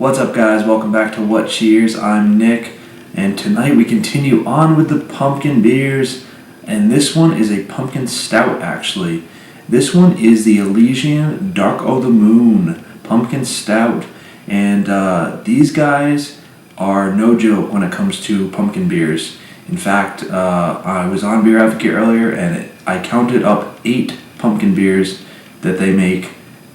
What's up, guys? Welcome back to What Cheers. I'm Nick, and tonight we continue on with the pumpkin beers, and this one is a pumpkin stout actually. This one is the Elysian Dark of the Moon pumpkin stout, and these guys are no joke when it comes to pumpkin beers. In fact, I was on BeerAdvocate earlier, and I counted up 8 pumpkin beers that they make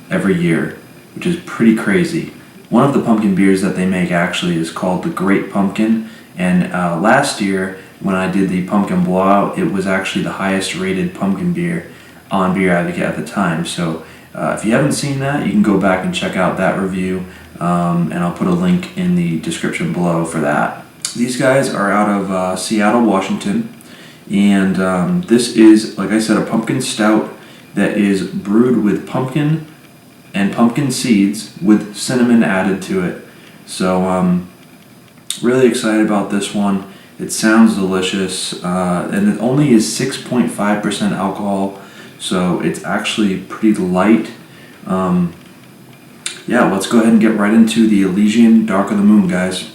every year, which is pretty crazy. One of the pumpkin beers that they make actually is called the Great Pumpkin, and last year when I did the pumpkin blowout, it was actually the highest rated pumpkin beer on BeerAdvocate at the time. So if you haven't seen that, you can go back and check out that review, and I'll put a link in the description below for that. These guys are out of Seattle, Washington, and this is, like I said, a pumpkin stout that is brewed with pumpkin and pumpkin seeds with cinnamon added to it. So really excited about this one. It sounds delicious, and it only is 6.5% alcohol, so it's actually pretty light. Yeah, let's go ahead and get right into the Elysian Dark of the Moon, guys.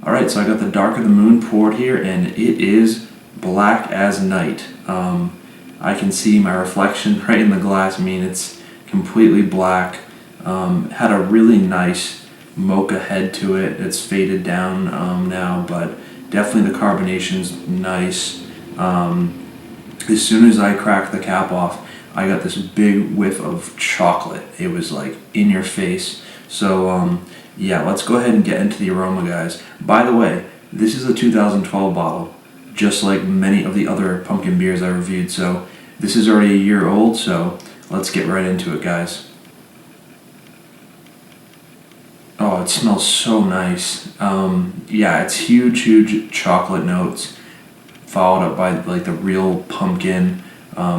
Alright, so I got the Dark of the Moon poured here, and it is black as night. I can see my reflection right in the glass. I mean, it's completely black. Had a really nice mocha head to it. It's faded down now, but definitely the carbonation's nice. As soon as I cracked the cap off, I got this big whiff of chocolate. It was like in your face. So yeah, let's go ahead and get into the aroma, guys. By the way, this is a 2012 bottle, just like many of the other pumpkin beers I reviewed. So this is already a year old, so let's get right into it, guys. Oh, it smells so nice. Yeah, it's huge chocolate notes, followed up by like the real pumpkin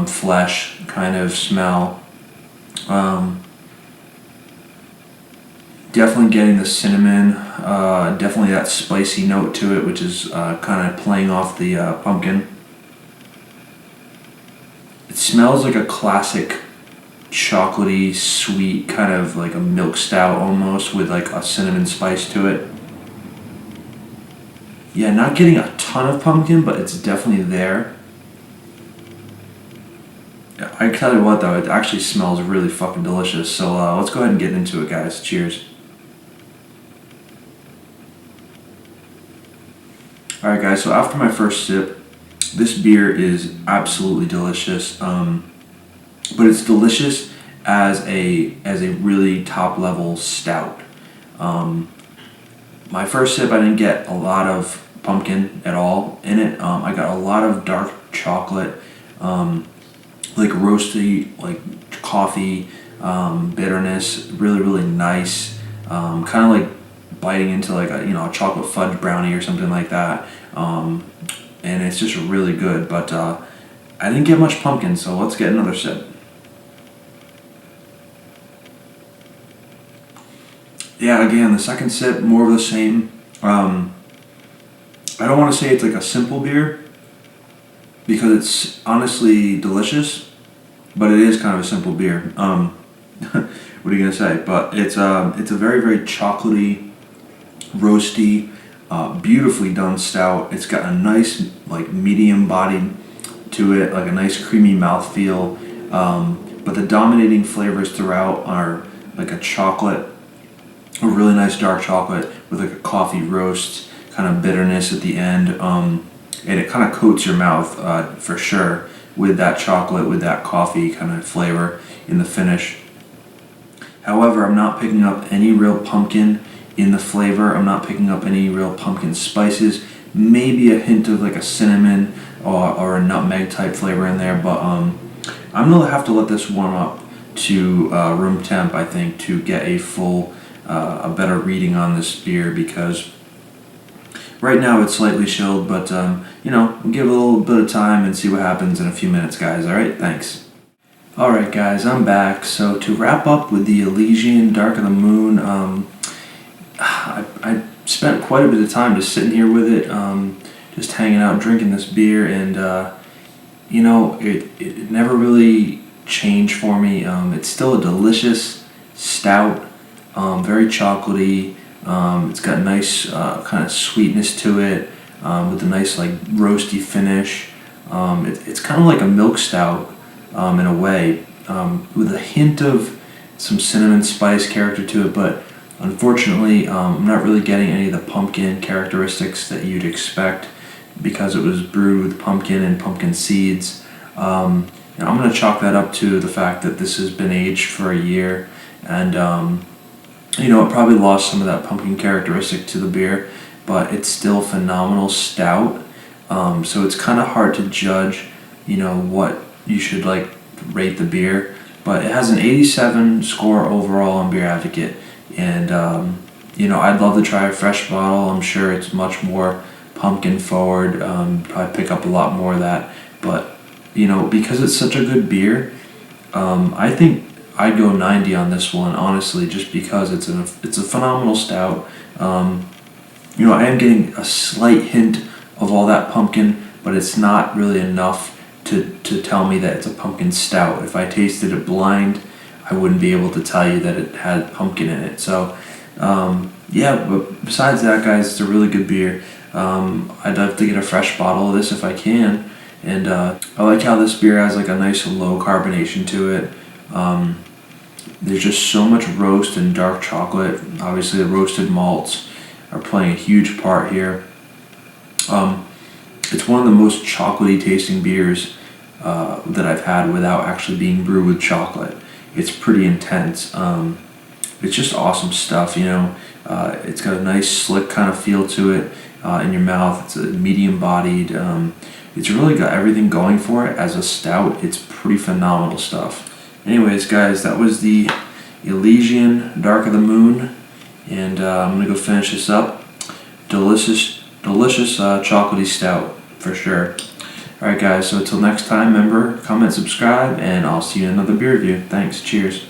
flesh kind of smell. Definitely getting the cinnamon, definitely that spicy note to it, which is kind of playing off the pumpkin. It smells like a classic chocolatey, sweet, kind of like a milk stout almost, with like a cinnamon spice to it. Yeah, not getting a ton of pumpkin, but it's definitely there. I tell you what though, it actually smells really fucking delicious. So let's go ahead and get into it, guys. Cheers. Alright guys, so after my first sip, this beer is absolutely delicious. But it's delicious as a really top level stout. My first sip, I didn't get a lot of pumpkin at all in it. I got a lot of dark chocolate, like roasty, like coffee, bitterness. Really nice. Kind of like biting into like a chocolate fudge brownie or something like that. And it's just really good. But I didn't get much pumpkin, so let's get another sip. Yeah, again, the second sip, more of the same. I don't want to say it's like a simple beer, because it's honestly delicious, but it is kind of a simple beer. What are you gonna say? But it's a very chocolatey, roasty, beautifully done stout. It's got a nice like medium body to it, like a nice creamy mouthfeel. But the dominating flavors throughout are like a chocolate, a really nice dark chocolate with like a coffee roast kind of bitterness at the end, and it kind of coats your mouth for sure with that chocolate, with that coffee kind of flavor in the finish. However, I'm not picking up any real pumpkin in the flavor. I'm not picking up any real pumpkin spices. Maybe a hint of like a cinnamon or a nutmeg type flavor in there, but I'm gonna have to let this warm up to room temp, I think, to get a full a better reading on this beer, because right now it's slightly chilled, but we'll give it a little bit of time and see what happens in a few minutes, guys. Alright, thanks. Alright guys, I'm back. So to wrap up with the Elysian Dark of the Moon, I spent quite a bit of time just sitting here with it, just hanging out, drinking this beer, and it never really changed for me. It's still a delicious stout. very chocolatey. It's got nice kind of sweetness to it, with a nice like roasty finish. It's kind of like a milk stout in a way, with a hint of some cinnamon spice character to it, but unfortunately I'm not really getting any of the pumpkin characteristics that you'd expect because it was brewed with pumpkin and pumpkin seeds. I'm going to chalk that up to the fact that this has been aged for a year, and it probably lost some of that pumpkin characteristic to the beer, but it's still phenomenal stout. So it's kind of hard to judge, what you should like rate the beer, but it has an 87 score overall on Beer Advocate, and I'd love to try a fresh bottle. I'm sure it's much more pumpkin forward. Probably pick up a lot more of that, but because it's such a good beer, I think I'd go 90 on this one, honestly, just because it's a phenomenal stout. I am getting a slight hint of all that pumpkin, but it's not really enough to tell me that it's a pumpkin stout. If I tasted it blind, I wouldn't be able to tell you that it had pumpkin in it. So, but besides that, guys, it's a really good beer. I'd love to get a fresh bottle of this if I can. And I like how this beer has like a nice low carbonation to it. There's just so much roast and dark chocolate. Obviously, the roasted malts are playing a huge part here. It's one of the most chocolatey tasting beers that I've had without actually being brewed with chocolate. It's pretty intense. It's just awesome stuff, It's got a nice slick kind of feel to it in your mouth. It's a medium bodied. It's really got everything going for it. As a stout, it's pretty phenomenal stuff. Anyways, guys, that was the Elysian Dark of the Moon, and I'm going to go finish this up. Delicious chocolatey stout, for sure. Alright guys, so until next time, remember, comment, subscribe, and I'll see you in another beer review. Thanks, cheers.